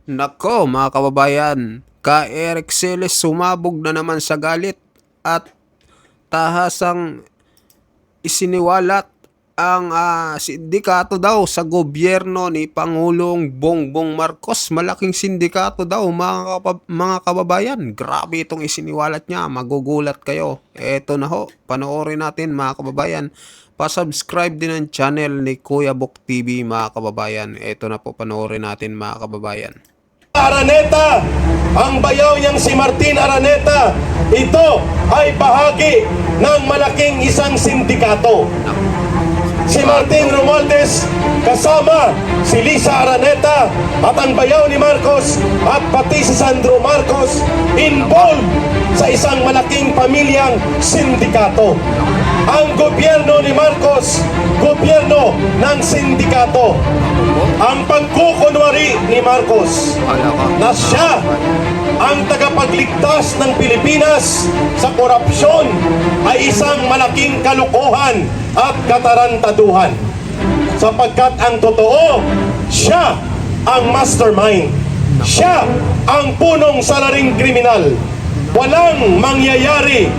Nako mga kababayan, ka Eric Celes sumabog na naman sa galit at tahasang isiniwalat ang sindikato daw sa gobyerno ni Pangulong Bongbong Marcos. Malaking sindikato daw mga kababayan. Grabe itong isiniwalat niya, magugulat kayo. Eto na ho, panoorin natin mga kababayan. Pa-subscribe din ang channel ni Kuya Bok TV mga kababayan. Eto na po, panoorin natin mga kababayan. Araneta, ang bayaw niyang si Martin Araneta, ito ay bahagi ng malaking isang sindikato. Si Martin Romualdez kasama si Lisa Araneta at ang bayaw ni Marcos at pati si Sandro Marcos involved sa isang malaking pamilyang sindikato. Ang gobyerno ni Marcos, gobyerno ng sindikato. Ang pagkukunwari ni Marcos na siya ang tagapagligtas ng Pilipinas sa korupsyon ay isang malaking kalukuhan at katarantaduhan. Sapagkat ang totoo, siya ang mastermind. Siya ang punong salaring kriminal. Walang mangyayari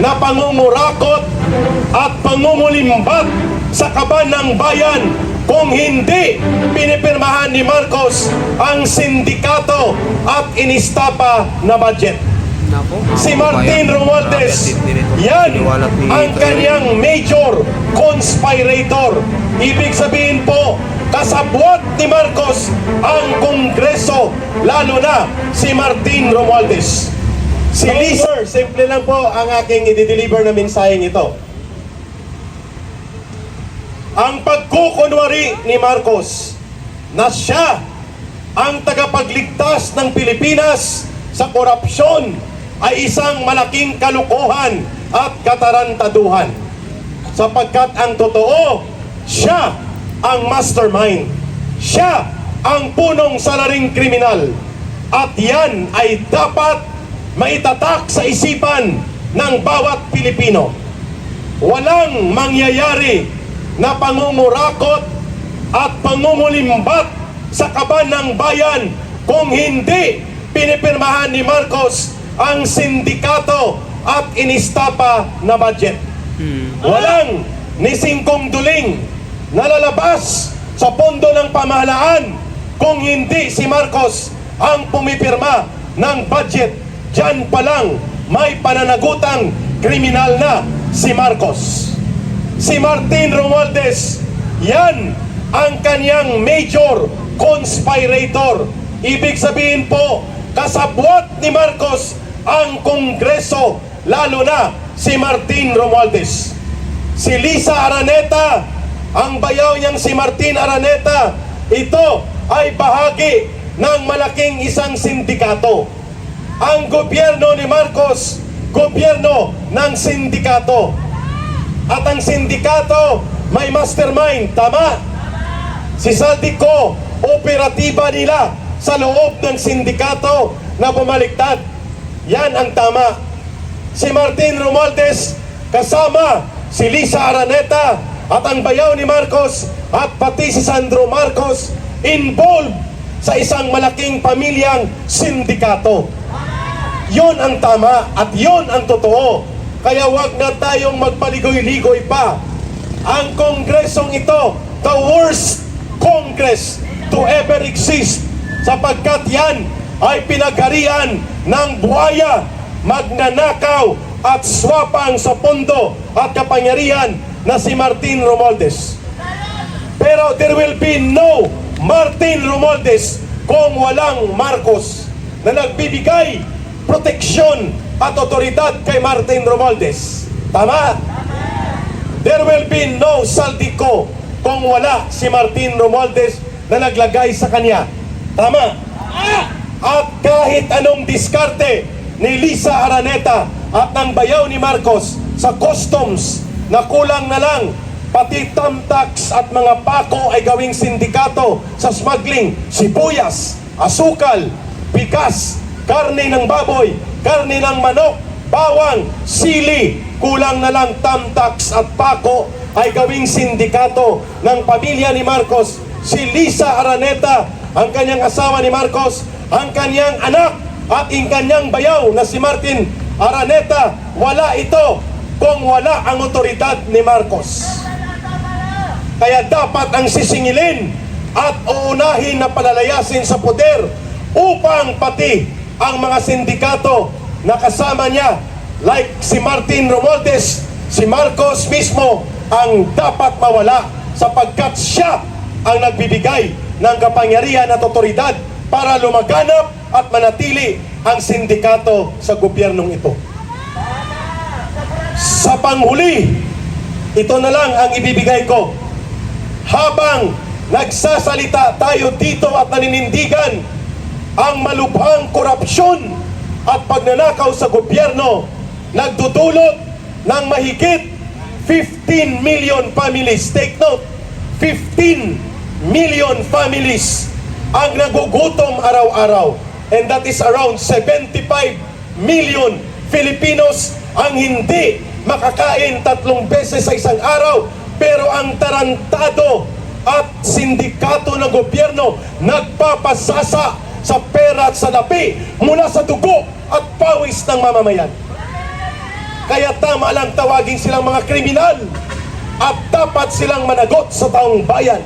na pangungurakot at pangumulimbat sa kaban ng bayan kung hindi pinipirmahan ni Marcos ang sindikato at inistapa na budget. Si Martin Romualdez, yan ang kanyang major conspirator. Ibig sabihin po, kasabwat ni Marcos ang Kongreso, lalo na si Martin Romualdez. Si Lisa, simple lang po ang aking i-deliver na mensaheng ito. Ang pagkukunwari ni Marcos na siya ang tagapagligtas ng Pilipinas sa korupsyon ay isang malaking kalukuhan at katarantaduhan. Sapagkat ang totoo, siya ang mastermind. Siya ang punong salaring kriminal. At yan ay dapat maitatak sa isipan ng bawat Pilipino. Walang mangyayari na pangungurakot at pangumulimbat sa kaban ng bayan kung hindi pinipirmahan ni Marcos ang sindikato at inistapa na budget. Walang ni singkong duling na lalabas sa pondo ng pamahalaan kung hindi si Marcos ang pumipirma ng budget. Diyan pa lang may pananagutang kriminal na si Marcos. Si Martin Romualdez, yan ang kanyang major conspirator. Ibig sabihin po, kasabwat ni Marcos ang Kongreso, lalo na si Martin Romualdez. Si Lisa Araneta, ang bayaw niyang si Martin Araneta, ito ay bahagi ng malaking isang sindikato. Ang gobyerno ni Marcos, gobyerno ng sindikato. At ang sindikato may mastermind, tama? Si Saldico, operatiba nila sa loob ng sindikato na bumaliktad. Yan ang tama. Si Martin Romualdez kasama si Lisa Araneta at ang bayaw ni Marcos at pati si Sandro Marcos involved sa isang malaking pamilyang sindikato. Yon ang tama at yon ang totoo. Kaya wag na tayong magpaligoy-ligoy pa. Ang kongresong ito, the worst Congress to ever exist, sapagkat yan ay pinagharian ng buhaya, magnanakaw at swapang sa pondo at kapangyarihan na si Martin Romualdez. Pero there will be no Martin Romualdez kung walang Marcos na nagbibigay proteksyon at otoridad kay Martin Romualdez. Tama? There will be no Saldico kung wala si Martin Romualdez na naglagay sa kanya. Tama? At kahit anong diskarte ni Lisa Araneta at ng bayaw ni Marcos sa customs na kulang na lang, pati tamtax at mga pako ay gawing sindikato sa smuggling, sibuyas, asukal, bigas, karne ng baboy, karne ng manok, bawang, sili, kulang na lang tamtax at pako ay gawing sindikato ng pamilya ni Marcos. Si Lisa Araneta ang kanyang asawa ni Marcos, ang kanyang anak at ang kanyang bayaw na si Martin Araneta. Wala ito kung wala ang otoridad ni Marcos. Kaya dapat ang sisingilin at uunahin na palalayasin sa poder upang pati ang mga sindikato na kasama niya, like si Martin Romualdez, si Marcos mismo, ang dapat mawala sapagkat siya ang nagbibigay ng kapangyarihan at otoridad para lumaganap at manatili ang sindikato sa gobyernong ito. Sa panghuli, ito na lang ang ibibigay ko. Habang nagsasalita tayo dito at naninindigan ang malubhang korupsyon at pagnanakaw sa gobyerno, nagdudulot ng mahigit 15 million families. Take note, 15 million families ang nagugutom araw-araw. And that is around 75 million Filipinos ang hindi makakain 3 beses sa isang araw. Pero ang tarantado at sindikato ng gobyerno nagpapasasa sa pera at sa lapi mula sa dugo at pawis ng mamamayan. Kaya tama lang tawagin silang mga kriminal at dapat silang managot sa taong bayan.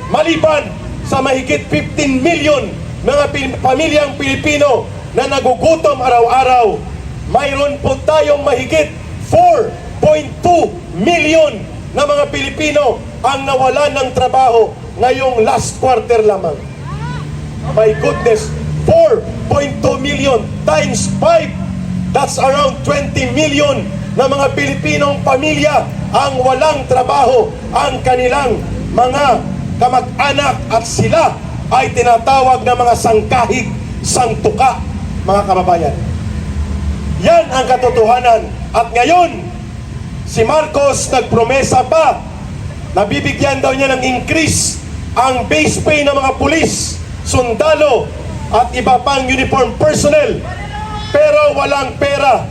Maliban sa mahigit 15 million mga pamilyang Pilipino na nagugutom araw-araw, mayroon po tayong mahigit 4.2 million na mga Pilipino ang nawalan ng trabaho ngayong last quarter lamang. My goodness, 4.2 million times 5, that's around 20 million na mga Pilipinong pamilya ang walang trabaho, ang kanilang mga kamag-anak at sila ay tinatawag na mga sangkahig, sangtuka, mga kababayan. Yan ang katotohanan. At ngayon, si Marcos nagpromesa pa na bibigyan daw niya ng increase ang base pay ng mga pulis, sundalo at iba pang uniform personnel. Pero walang pera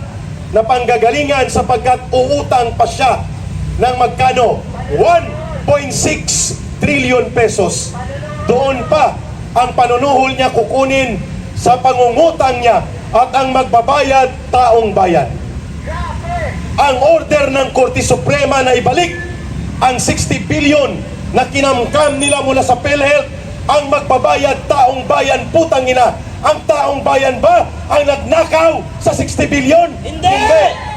na panggagalingan sapagkat uutang pa siya ng magkano? 1.6 trillion pesos. Doon pa ang panunuhol niya kukunin sa pangungutang niya at ang magbabayad taong bayan. Ang order ng Korte Suprema na ibalik ang 60 billion na kinamkam nila mula sa PhilHealth, ang magbabayad taong bayan, putang ina. Ang taong bayan ba ang nagnakaw sa 60 billion? Hindi!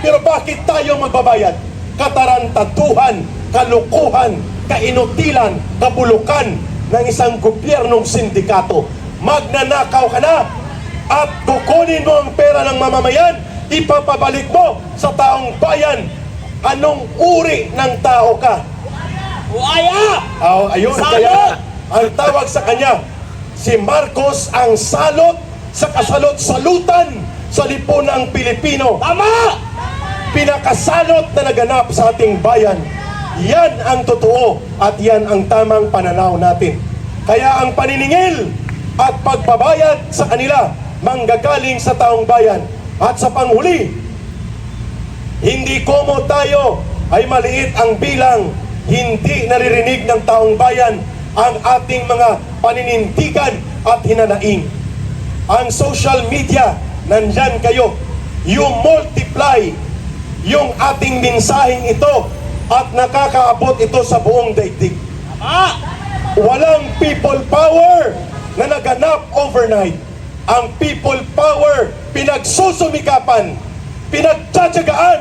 Pero bakit tayo magbabayad? Katarantaduhan, kalukuhan, kainutilan, kabulukan ng isang gobyernong sindikato. Magnanakaw ka na at kukunin mo ang pera ng mamamayan, ipapabalik mo sa taong bayan. Anong uri ng tao ka? Buaya! Ayun, Salot! kaya ang tawag sa kanya, si Marcos ang salot sa kasalot-salutan sa lipunang Pilipino. Tama! Pinakasalot na naganap sa ating bayan. Yan ang totoo at yan ang tamang pananaw natin. Kaya ang paniningil at pagbabayad sa kanila manggagaling sa taong bayan. At sa panghuli, hindi komo tayo ay maliit ang bilang, hindi naririnig ng taong bayan ang ating mga paninindigan at hinanaing. Ang social media, nandyan kayo. You multiply yung ating mensaheng ito at nakakaabot ito sa buong daigdig. Tama! Walang people power na naganap overnight. Ang people power pinagsusumikapan, pinagtsatsagaan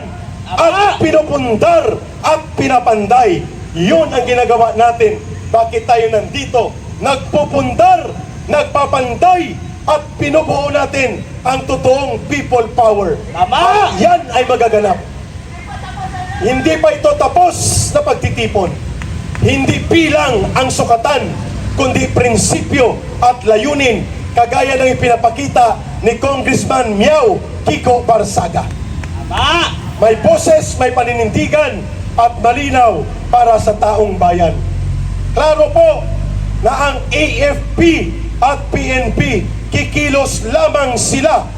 at pinupundar at pinapanday. Yun ang ginagawa natin. Bakit tayo nandito? Nagpupundar, nagpapanday at pinubuo natin ang totoong people power. Tama! At yan ay magaganap. Hindi pa ito tapos na pagtitipon. Hindi bilang ang sukatan, kundi prinsipyo at layunin, kagaya ng ipinapakita ni Congressman Miao Kiko Barsaga. Tama! May boses, may paninindigan at malinaw para sa taong bayan. Klaro po na ang AFP at PNP kikilos lamang sila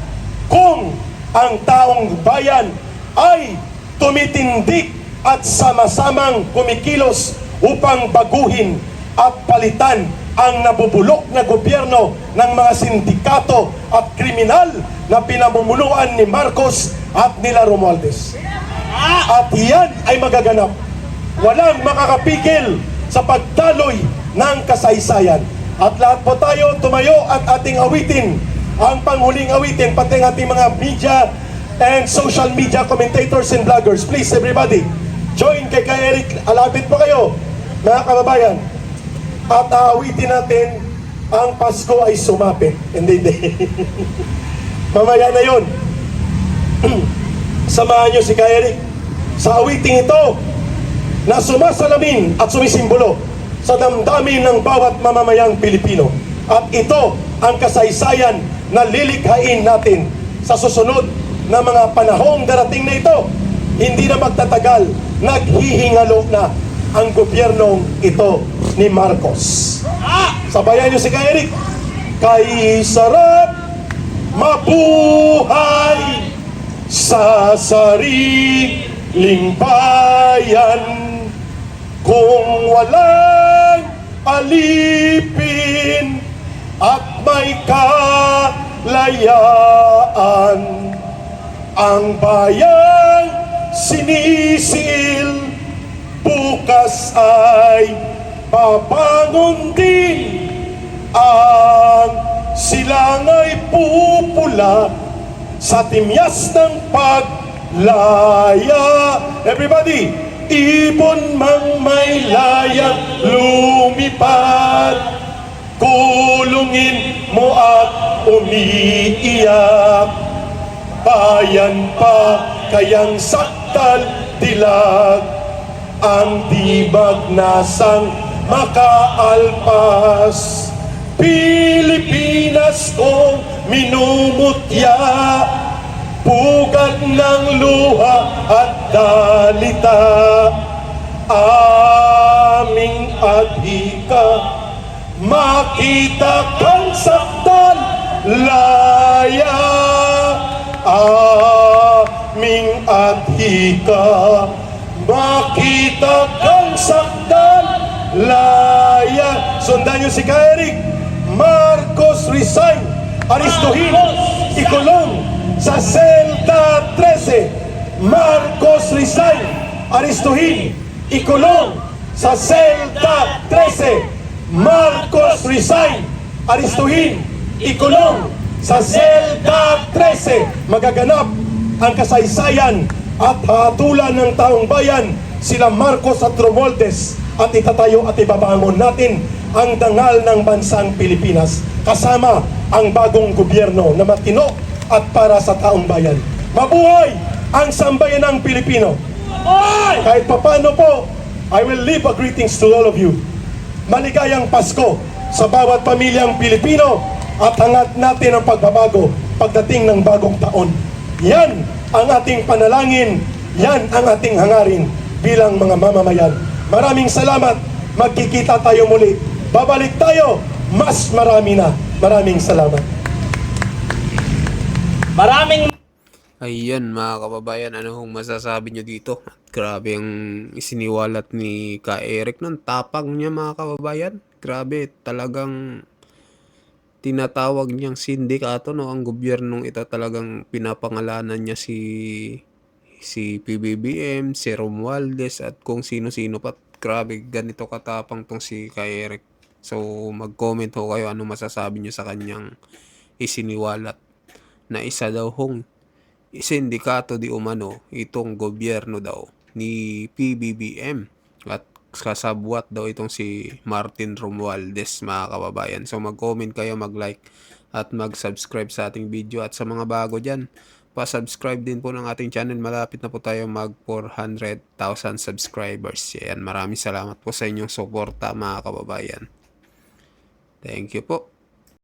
kung ang taong bayan ay tumitindig at sama-samang kumikilos upang baguhin at palitan ang nabubulok na gobyerno ng mga sindikato at kriminal na pinamumunuan ni Marcos at nila Romualdez. At yan ay magaganap. Walang makakapigil sa pagdaloy ng kasaysayan. At lahat po tayo tumayo at ating awitin ang panghuling awitin, pati ang ating mga media and social media commentators and vloggers. Please everybody, join kay Eric. Alapit po kayo, mga kababayan. At aawitin natin ang Pasko ay sumapit. Hindi. Mamaya na yun. Samahan nyo si Eric sa awiting ito na sumasalamin at sumisimbolo sa damdamin ng bawat mamamayang Pilipino. At ito ang kasaysayan na lilikhain natin sa susunod na mga panahong darating na ito. Hindi na magtatagal, naghihingalo na ang gobyernong ito ni Marcos. Sabayan niyo si Eric. Kay sarap mabuhay sa sariling bayan kung walang alipin at may kalayaan. Ang bayang sinisil bukas ay babangon din. Ang silangay pupula sa timyas ng paglaya. Everybody, ibon mang may layang lumipad, kulungin mo at umiiyak. Bayan pa kayang saktal dilag, ang dibag nasang makaalpas. Pilipinas kong minumutya, pugad ng luha at dalita. Aming adhika, makita kang saktal laya. Aming adhika, makita kang saktal laya. Sundan niyo si Eric. Marcos resign, aristuhin, ikulong sa selda 13. Marcos resign, aristuhin, ikulong sa selda 13. Marcos resign, aristuhin, ikulong sa selda 13. Magaganap ang kasaysayan at hatulan ng taong bayan, sila Marcos at Romualdez, at itatayo at ibabangon natin ang dangal ng bansang Pilipinas kasama ang bagong gobyerno na matino at para sa taong bayan. Mabuhay ang sambayanang Pilipino! Kahit papano po, I will leave a greetings to all of you. Maligayang Pasko sa bawat pamilyang Pilipino at hangat natin ang pagbabago pagdating ng bagong taon. Yan ang ating panalangin, yan ang ating hangarin bilang mga mamamayan. Maraming salamat, magkikita tayo muli. Babalik tayo, mas marami na. Maraming salamat. Maraming Ayan mga kababayan, ano hong masasabi nyo dito? Grabe ang isiniwalat ni Ka Eric ng tapang niya mga kababayan. Grabe, talagang tinatawag niyang sindikato, no? Ang gobyernong ito talagang pinapangalanan niya si PBBM, si Romualdez at kung sino-sino pa. Grabe, ganito katapang tong si Ka Eric. So mag-comment ho kayo ano masasabi niyo sa kanyang isiniwalat na isa daw hong sindikato di umano itong gobyerno daw ni PBBM at kasabwat daw itong si Martin Romualdez mga kababayan. So mag-comment kayo, mag-like at mag-subscribe sa ating video, at sa mga bago dyan, pa-subscribe din po ng ating channel. Malapit na po tayo mag 400,000 subscribers. Yan, maraming salamat po sa inyong suporta mga kababayan. Thank you po.